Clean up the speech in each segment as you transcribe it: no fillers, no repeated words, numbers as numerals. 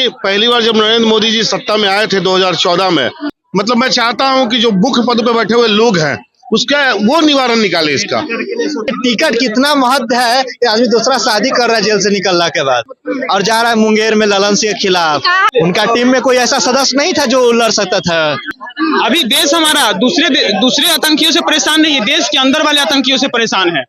पहली बार जब नरेंद्र मोदी जी सत्ता में आए थे 2014 में, मतलब मैं चाहता हूं कि जो मुख्य पद पे बैठे हुए लोग हैं उसका वो निवारण निकाले। इसका टिकट कितना महत्व है कि आदमी दूसरा शादी कर रहा है जेल से निकलने के बाद और जा रहा है मुंगेर में ललन सिंह के खिलाफ। उनका टीम में कोई ऐसा सदस्य नहीं था जो लड़ सकता था। अभी देश हमारा दूसरे आतंकियों से परेशान नहीं है, देश के अंदर वाले आतंकियों से परेशान है।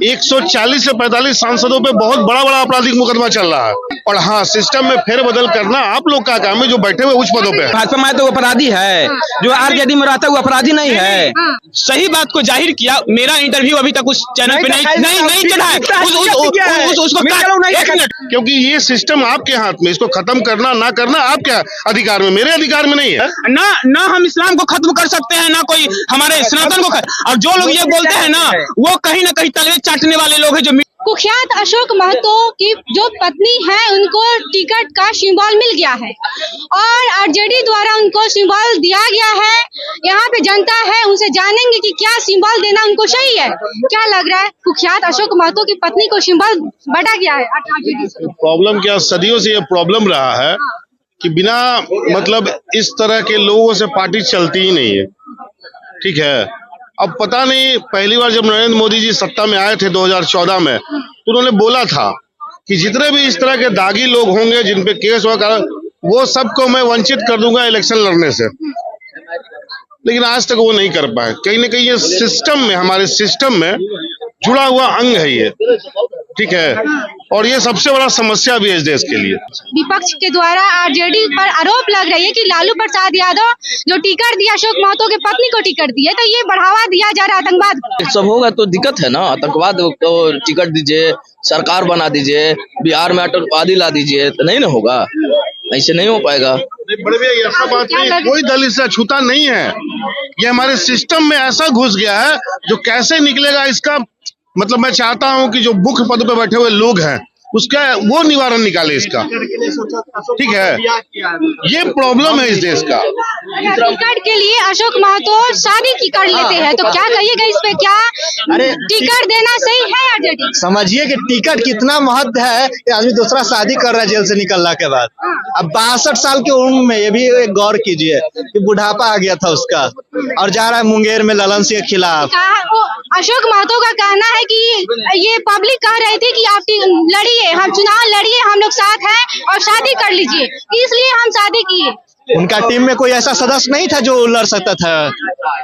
140 से 45 सांसदों पे बहुत बड़ा बड़ा आपराधिक मुकदमा चल रहा है। और हाँ, सिस्टम में फेरबदल करना आप लोग का काम है जो बैठे हुए उच्च पदों पे। भाजपा में तो अपराधी है, जो आरजेडी में रहता है वो अपराधी नहीं है। सही बात को जाहिर किया। मेरा इंटरव्यू अभी तक उस चैनल पे नहीं चढ़ा है। क्योंकि ये सिस्टम आपके हाथ में, इसको खत्म करना ना करना आपके अधिकार में, मेरे अधिकार में नहीं है। ना हम इस्लाम को खत्म कर सकते हैं, ना कोई हमारे सनातन को। और जो लोग ये बोलते हैं ना, वो कहीं ना कहीं तलवे चाटने वाले लोग हैं। जो कुख्यात अशोक महतो की जो पत्नी है उनको टिकट का सिंबल मिल गया है और आरजेडी द्वारा उनको सिंबल दिया गया है। यहाँ पे जनता है, उनसे जानेंगे कि क्या सिंबल देना उनको सही है। क्या लग रहा है, कुख्यात अशोक महतो की पत्नी को सिंबल बटा गया है आरजेडी से? प्रॉब्लम क्या, सदियों से ये प्रॉब्लम रहा है कि बिना मतलब इस तरह के लोगों से पार्टी चलती ही नहीं है। ठीक है, अब पता नहीं, पहली बार जब नरेंद्र मोदी जी सत्ता में आए थे 2014 में, तो उन्होंने बोला था कि जितने भी इस तरह के दागी लोग होंगे जिन पे केस होगा वो सबको मैं वंचित कर दूंगा इलेक्शन लड़ने से। लेकिन आज तक वो नहीं कर पाए। कहीं ना कहीं ये सिस्टम में, हमारे सिस्टम में जुड़ा हुआ अंग है ये। ठीक है, और ये सबसे बड़ा समस्या भी है इस देश के लिए। विपक्ष के द्वारा आरजेडी पर आरोप लग रही है कि लालू प्रसाद यादव जो टिकट दिया अशोक महतो की पत्नी को टिकट दिए, तो ये बढ़ावा दिया जा रहा है आतंकवाद। सब होगा तो दिक्कत है ना, आतंकवाद तो टिकट दीजिए, सरकार बना दीजिए, बिहार में आतंकवादी ला दीजिए, तो नहीं ना होगा, ऐसे नहीं हो पाएगा। बड़े भैया ऐसा बात नहीं, कोई दल इससे अछूता नहीं है। ये हमारे सिस्टम में ऐसा घुस गया है, जो कैसे निकलेगा इसका मतलब मैं चाहता हूं कि जो मुख्य पद पे बैठे हुए लोग हैं उसका वो निवारण निकाले। इसका ठीक है, ये प्रॉब्लम है इस देश का। टिकट के लिए अशोक महतो शादी की कर लेते हैं, तो क्या कहिएगा इस पे? क्या टिकट देना सही है आरजेडी? समझिए कि टिकट कितना महत्व है कि आदमी दूसरा शादी कर रहा है जेल से निकलने के बाद। अब 62 साल की उम्र में, ये भी एक गौर कीजिए कि बुढ़ापा आ गया था उसका और जा रहा है मुंगेर में ललन सिंह के खिलाफ। अशोक महतो का कहना है कि ये पब्लिक कह रही थी कि आप लड़िए, हम चुनाव लड़िए, हम लोग साथ हैं और शादी कर लीजिए, इसलिए हम शादी किए। उनका टीम में कोई ऐसा सदस्य नहीं था जो लड़ सकता था।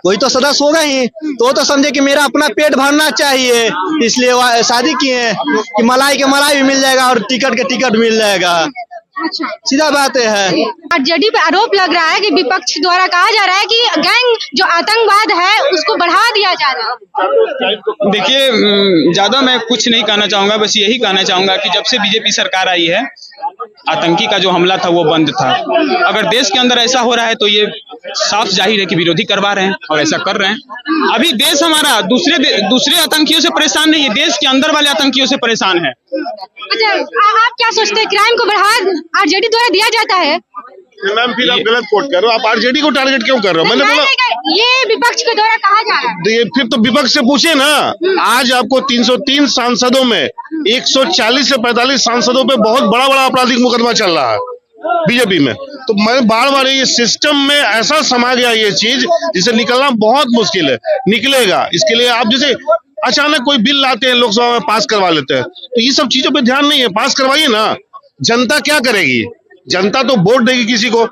कोई तो सदस्य होगा ही, तो समझे कि मेरा अपना पेट भरना चाहिए, इसलिए शादी किए कि मलाई के मलाई भी मिल जाएगा और टिकट के टिकट मिल जाएगा। अच्छा, सीधा बात है। आरजेडी पे आरोप लग रहा है कि विपक्ष द्वारा कहा जा रहा है कि गैंग जो आतंकवाद है उसको बढ़ा दिया जा रहा है। देखिए, ज्यादा मैं कुछ नहीं कहना चाहूंगा, बस यही कहना चाहूंगा कि जब से बीजेपी सरकार आई है, आतंकी का जो हमला था वो बंद था। अगर देश के अंदर ऐसा हो रहा है तो ये साफ जाहिर है कि विरोधी करवा रहे हैं और ऐसा कर रहे हैं। अभी देश हमारा दूसरे आतंकियों से परेशान नहीं है, देश के अंदर वाले आतंकियों से परेशान है। अच्छा, आप क्या सोचते हैं, क्राइम को बढ़ा आरजेडी द्वारा दिया जाता है? मैम, फिर आप गलत कोट कर रहे हो। आप आरजेडी को टारगेट क्यों कर रहे हो? मैंने बोला ये विपक्ष के द्वारा कहा जा रहा है। फिर तो विपक्ष से पूछे ना। आज आपको 303 सांसदों में 140 से 45 सांसदों पे बहुत बड़ा बड़ा आपराधिक मुकदमा चल रहा है बीजेपी में। तो मैं बार बार, ये सिस्टम में ऐसा समा गया ये चीज, जिसे निकलना बहुत मुश्किल है। निकलेगा, इसके लिए आप जैसे अचानक कोई बिल लाते हैं, लोकसभा में पास करवा लेते हैं, तो ये सब चीजों पे ध्यान नहीं है। पास करवाइए ना। जनता क्या करेगी? जनता तो वोट देगी किसी को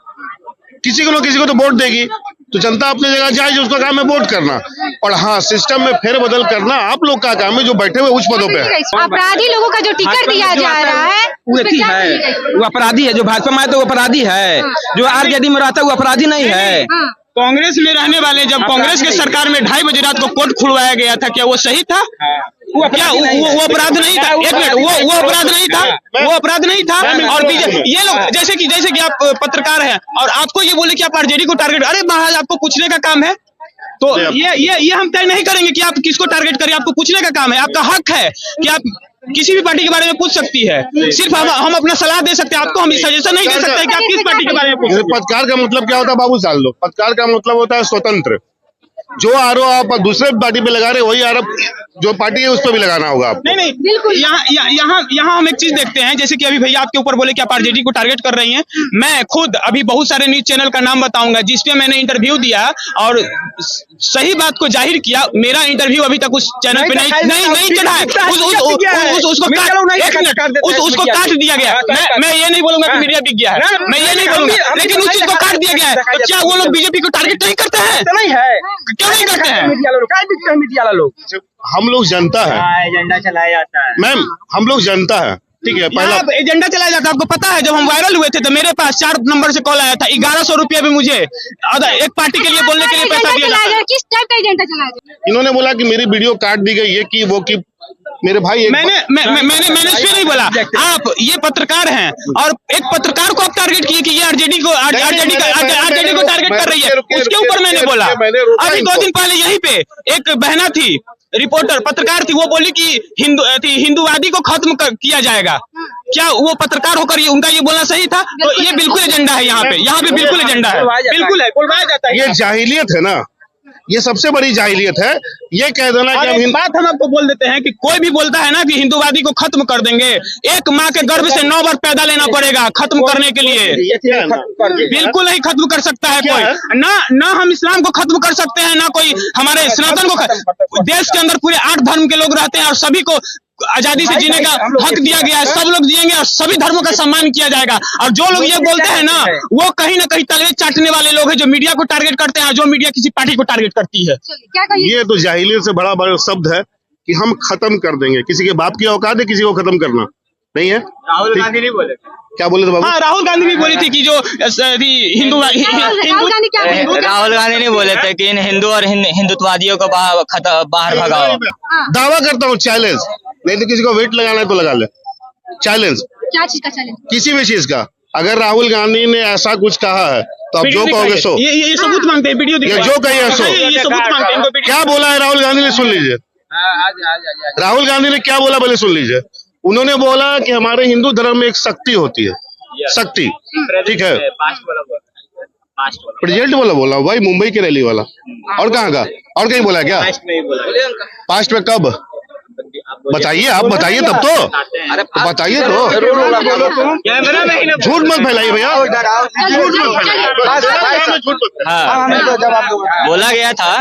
तो वोट देगी। तो जनता अपनी जगह जाए, उसका काम है वोट करना। और हाँ, सिस्टम में फेरबदल करना आप लोग का काम है जो बैठे हुए उच्च पदों पे है। अपराधी लोगों का जो टिकट दिया जा रहा है वो अपराधी है। जो भाजपा में तो वो अपराधी है, जो आरजेडी में रहता है वो अपराधी नहीं है। कांग्रेस में रहने वाले, जब कांग्रेस के सरकार में 2:30 बजे रात को कोर्ट खुलवाया गया था, क्या वो सही था? वो अपराध नहीं था? एक मिनट, वो अपराध नहीं था, वो अपराध नहीं था। और ये लोग जैसे कि आप पत्रकार हैं और आपको ये बोले कि आप आरजेडी को टारगेट, अरे महाराज आपको पूछने का काम है, तो ये हम तय नहीं करेंगे कि आप किसको टारगेट करिए। आपको पूछने का काम है, आपका हक है कि आप किसी भी पार्टी के बारे में पूछ सकती है। सिर्फ हम अपना सलाह दे सकते हैं, आपको हम सजेशन नहीं दे सकते कि आप किस पार्टी के बारे में पूछ। पत्रकार का मतलब क्या होता है बाबू? जान लो, पत्रकार का मतलब होता है स्वतंत्र। जो आरोप आप दूसरे पार्टी पे लगा रहे वही आरोप जो पार्टी है उस पर भी लगाना होगा आपको। नहीं बिल्कुल। यहाँ हम एक चीज देखते हैं, जैसे कि अभी भैया आपके ऊपर बोले कि आप आरजेडी को टारगेट कर रही हैं। मैं खुद अभी बहुत सारे न्यूज चैनल का नाम बताऊंगा जिसपे मैंने इंटरव्यू दिया और सही बात को जाहिर किया। मेरा इंटरव्यू अभी तक उस चैनल पे नहीं चढ़ा है, उसको काट दिया गया। मैं ये नहीं बोलूंगा कि मीडिया बिक गया है, मैं ये नहीं बोलूंगा, लेकिन उस चीज को काट दिया गया है। तो क्या वो लोग बीजेपी को टारगेट नहीं करते हैं? नहीं है, क्यों नहीं करते हैं? मीडिया वाला लोग, हम लोग जनता है, एजेंडा चलाया जाता है मैम, हम लोग जनता है, ठीक है। पहला एजेंडा चलाया जाता है। आपको पता है जब हम वायरल हुए थे तो मेरे पास 4 नंबर से कॉल आया था, 1100 रुपया भी मुझे एक पार्टी के लिए बोलने के लिए पैसा दिया जाता है। किस टाइप का एजेंडा चलाया जाए? इन्होंने बोला कि मेरी वीडियो काट दी गई, ये की वो की। मेरे भाई मैंने इसलिए नहीं बोला, आप ये पत्रकार हैं और एक पत्रकार को आप टारगेट किए कि ये आरजेडी को टारगेट कर रही है, उसके ऊपर मैंने बोला। अभी 2 दिन पहले यहीं पे एक बहना थी, रिपोर्टर पत्रकार थी, वो बोली कि हिंदूवादी को खत्म किया जाएगा। क्या वो पत्रकार होकर ये उनका ये बोलना सही था? तो ये बिल्कुल एजेंडा है यहाँ पे बिल्कुल एजेंडा है, बिल्कुल है, बुलवाया जाता है। ये जाहिलियत है ना, ये सबसे बड़ी जाहिलियत है। ये कह देना कि हम बात हम आपको बोल देते हैं कि कोई भी बोलता है ना कि हिंदूवादी को खत्म कर देंगे, एक माँ के गर्भ से 9 बार पैदा लेना पड़ेगा खत्म करने के लिए। बिल्कुल नहीं खत्म कर सकता है कोई। ना हम इस्लाम को खत्म कर सकते हैं, ना कोई हमारे सनातन को। देश के अंदर पूरे 8 धर्म के लोग रहते हैं और सभी को आजादी से जीने का हक दिया गया है। सब लोग जिएंगे और सभी धर्मों का सम्मान किया जाएगा। और जो लोग ये बोलते हैं ना, वो कहीं ना कहीं तलवे चाटने वाले लोग हैं जो मीडिया को टारगेट करते हैं और जो मीडिया किसी पार्टी को टारगेट करती है। ये तो जाहिलियत से बड़ा शब्द है कि हम खत्म कर देंगे। किसी के बाप की औकात है किसी को खत्म करना? नहीं है। राहुल गांधी नहीं बोले, क्या बोले थे बाबू? हाँ, राहुल गांधी भी बोली थी कि जो राहुल गांधी नहीं बोले थे कि इन हिंदू और हिंदुत्ववादियों को बाहर भगाओ। दावा करता हूँ, चैलेंज, नहीं तो किसी को वेट लगाना है तो लगा ले। चैलेंज, क्या चीज का चैलेंज? किसी भी चीज का। अगर राहुल गांधी ने ऐसा कुछ कहा है तो आप जो कहोगे सो। ये सबूत मांगते हैं, वीडियो ये जो कहिए सो। ये सबूत मांगते हैं। क्या बोला है राहुल गांधी ने, सुन लीजिए। राहुल गांधी ने क्या बोला पहले सुन लीजिए। उन्होंने बोला कि हमारे हिंदू धर्म में एक शक्ति होती है, शक्ति, ठीक है। प्रेजेंट वाला बोला भाई, मुंबई की रैली वाला। और कहाँ का? और कहीं बोला क्या? पास्ट में कब? बताइए, आप बताइए तब तो बताइए तो। झूठ मत फैलाइए भैया, झूठ मत फैलाइए। बोला गया था।